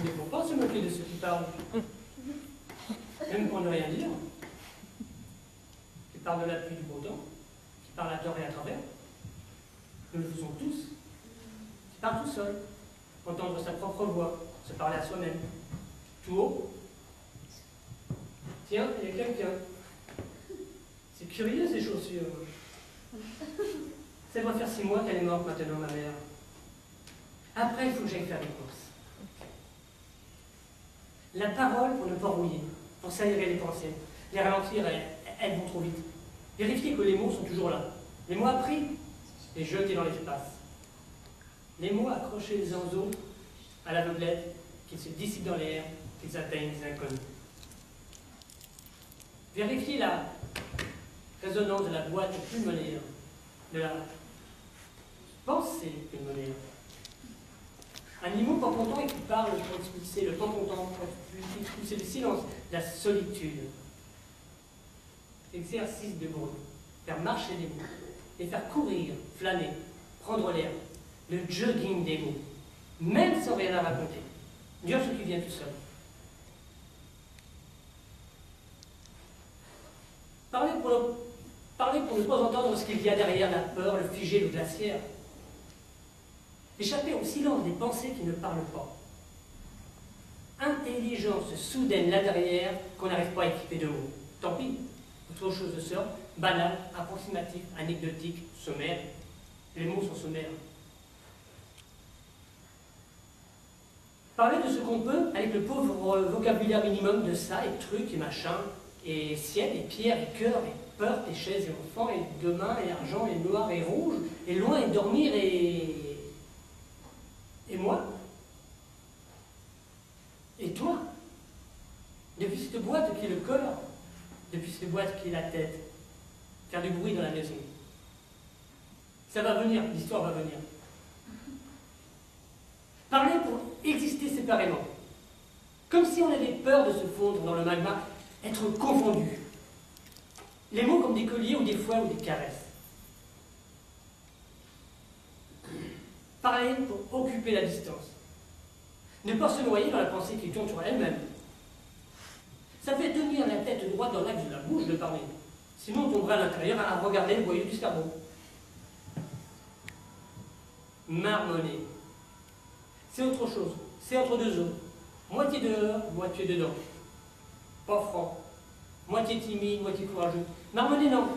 Il ne faut pas se moquer de ceux qui parlent, même pour ne rien dire. Qui parlent de la pluie du beau temps, qui parlent à tort et à travers. Nous le faisons tous. Qui parle tout seul, entendre sa propre voix, se parler à soi-même, tout haut. Tiens, il y a quelqu'un. C'est curieux ces chaussures. Ça doit faire 6 mois qu'elle est morte maintenant, ma mère. Après, il faut que j'aille faire des courses. La parole pour ne pas rouiller, pour s'aérer les pensées. Les ralentir, elles vont trop vite. Vérifier que les mots sont toujours là. Les mots appris et jetés dans l'espace. Les mots accrochés les uns aux autres, à l'aveuglette, qu'ils se dissipent dans l'air, qu'ils atteignent les inconnus. Vérifier la résonance de la boîte pulmonaire, de la pensée pulmonaire. Un animal pas content et qui parle pour expulser le pas content, pour expulser le silence, la solitude. Exercice de bruit, faire marcher les mots, les faire courir, flâner, prendre l'air, le jogging des mots, même sans rien à raconter. Dire ce qui vient tout seul. Parler pour ne pas entendre ce qu'il y a derrière la peur, le figé, le glaciaire. Échapper au silence des pensées qui ne parlent pas. Intelligence soudaine là derrière qu'on n'arrive pas à équiper de mots. Tant pis, autre chose de sorte, banal, approximatif, anecdotique, sommaire. Les mots sont sommaires. Parler de ce qu'on peut avec le pauvre vocabulaire minimum de ça, et trucs, et machin, et ciel, et pierre, et cœur, et porte, et chaise, et enfant, et demain, et argent, et noir, et rouge, et loin, et dormir, et moi? Et toi? Depuis cette boîte qui est le corps, depuis cette boîte qui est la tête, faire du bruit dans la maison. Ça va venir, l'histoire va venir. Parler pour exister séparément. Comme si on avait peur de se fondre dans le magma, être confondu. Les mots comme des colliers ou des fouets ou des caresses. Parler pour occuper la distance. Ne pas se noyer dans la pensée qui tourne sur elle-même. Ça fait tenir la tête droite dans l'axe de la bouche de parler. Sinon on tomberait à l'intérieur à regarder le boyau du cerveau. Marmonner. C'est autre chose. C'est entre deux eaux. Moitié dehors, moitié dedans. Pas franc. Moitié timide, moitié courageux. Marmonner, non.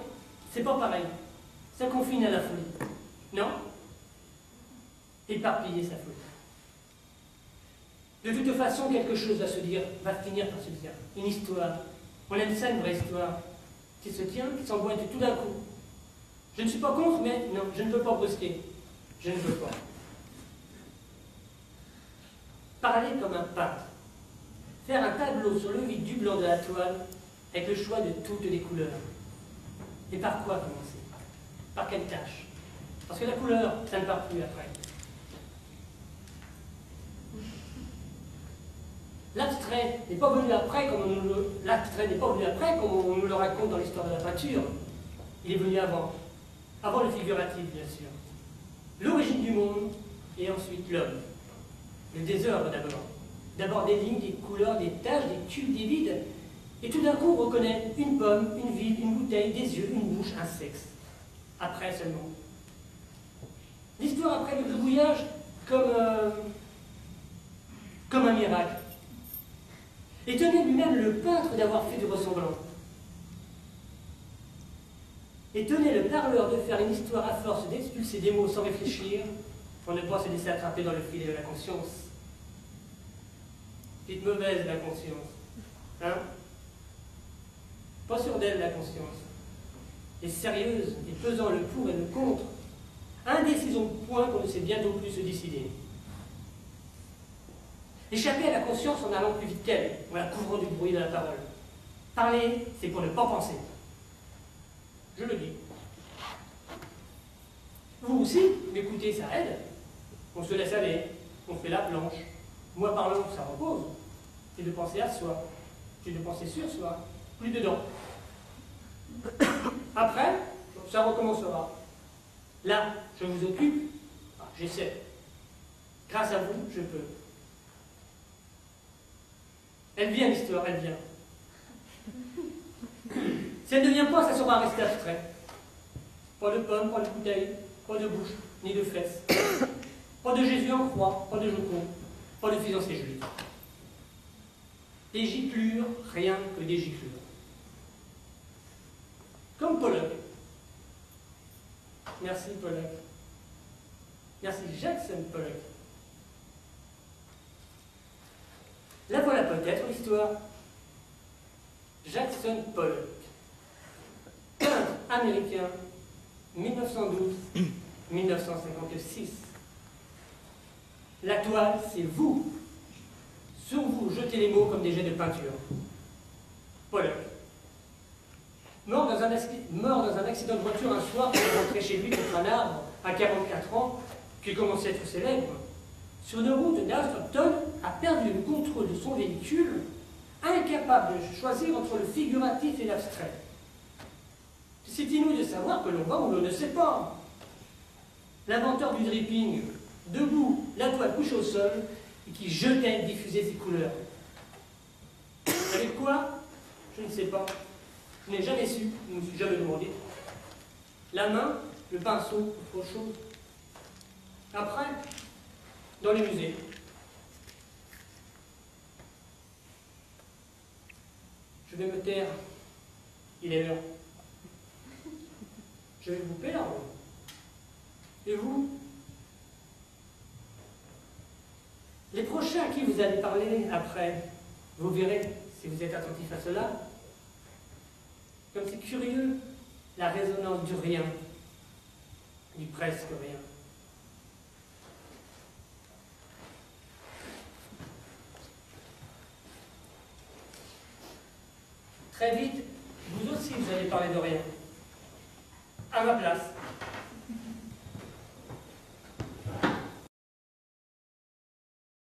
C'est pas pareil. Ça confine à la folie. Non? Éparpiller sa folie. De toute façon, quelque chose va se dire, va finir par se dire. Une histoire. On aime ça, une vraie histoire. Qui se tient, qui s'emboîte tout d'un coup. Je ne suis pas contre, mais non, je ne peux pas brusquer. Je ne peux pas. Parler comme un peintre. Faire un tableau sur le vide du blanc de la toile avec le choix de toutes les couleurs. Et par quoi commencer? Par quelle tâche? Parce que la couleur, ça ne part plus après. L'abstrait n'est pas venu après comme on nous le raconte dans l'histoire de la peinture. Il est venu avant. Avant le figuratif, bien sûr. L'origine du monde et ensuite l'homme. Le désordre d'abord. D'abord des lignes, des couleurs, des taches, des tubes, des vides. Et tout d'un coup, on reconnaît une pomme, une ville, une bouteille, des yeux, une bouche, un sexe. Après seulement. L'histoire après le gribouillage comme un miracle. Étonné lui-même le peintre d'avoir fait du ressemblant. Étonné le parleur de faire une histoire à force d'expulser des mots sans réfléchir, pour ne pas se laisser attraper dans le filet de la conscience. Petite mauvaise, la conscience. Hein? Pas sûre d'elle, la conscience. Et sérieuse, et pesant le pour et le contre. Indécise au point qu'on ne sait bientôt plus se décider. Échapper à la conscience en allant plus vite qu'elle, en la couvrant du bruit de la parole. Parler, c'est pour ne pas penser. je le dis. Vous aussi, m'écoutez, ça aide. On se laisse aller, on fait la planche. Moi, parlant, ça repose. C'est de penser à soi, c'est de penser sur soi, plus dedans. Après, ça recommencera. Là, je vous occupe, j'essaie. Grâce à vous, je peux. Elle vient, l'histoire, elle vient. Si elle ne vient pas, ça sera resté abstrait. Pas de pommes, pas de bouteilles, pas de bouche, ni de fesses. Pas de Jésus en croix, pas de Joconde, pas de fiancé juif. Des giclures, rien que des giclures. Comme Pollock. Merci Pollock. Merci Jackson Pollock. La voilà peut-être l'histoire. Jackson Pollock. Peintre américain, 1912-1956. La toile, c'est vous. Sur vous, jetez les mots comme des jets de peinture. Pollock. Mort dans un accident de voiture un soir pour rentrer chez lui contre un arbre à 44 ans, qui commençait à être célèbre, sur une route d'Alston, a perdu le contrôle de son véhicule, incapable de choisir entre le figuratif et l'abstrait. C'est inouï de savoir que l'on va où l'on ne sait pas. L'inventeur du dripping, debout, la toile couchée au sol, et qui jetait et diffusait ses couleurs. Avec quoi? Je ne sais pas. Je n'ai jamais su, je ne me suis jamais demandé. La main, le pinceau, autre chose. Après, dans les musées. Je vais me taire. Il est l'heure. Je vais vous perdre. Et vous? Les prochains à qui vous allez parler après, vous verrez, si vous êtes attentif à cela, comme c'est curieux, la résonance du rien, du presque rien. Très vite, vous aussi, vous allez parler de rien. À ma place.